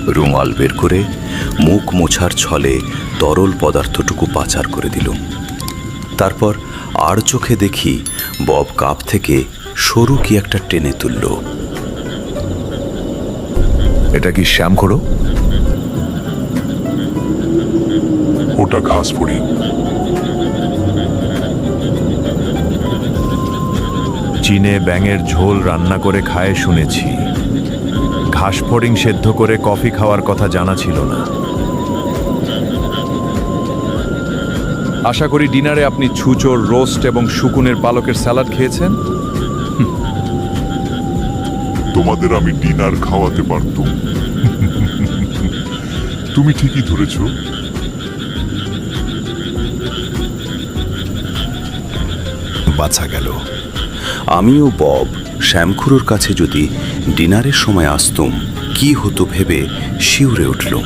রুমাল বের করে মুখ মোছার ছলে তরল পদার্থটুকু পাচার করে দিলুম। তারপর আর চোখে দেখি বব কাপ থেকে সরু কি একটা টেনে তুলল। এটা কি শ্যামখোড়ো? ওটা ঘাস ফড়িং। চীনে ব্যাঙের ঝোল রান্না করে খায় শুনেছি, ঘাস ফড়িং সেদ্ধ করে কফি খাওয়ার কথা জানা ছিল না। আশা করি ডিনারে আপনি ছুঁচোর রোস্ট এবং শুকুনের পালকের স্যালাড খেয়েছেন। তোমাদের আমি ডিনার খাওয়াতে পারতুম। তুমি ঠিকই ধরেছ। বাঁচা গেল। আমিও বব শ্যামখুড়োর কাছে যদি ডিনারের সময় আসতুম কি হতো ভেবে শিউরে উঠলুম।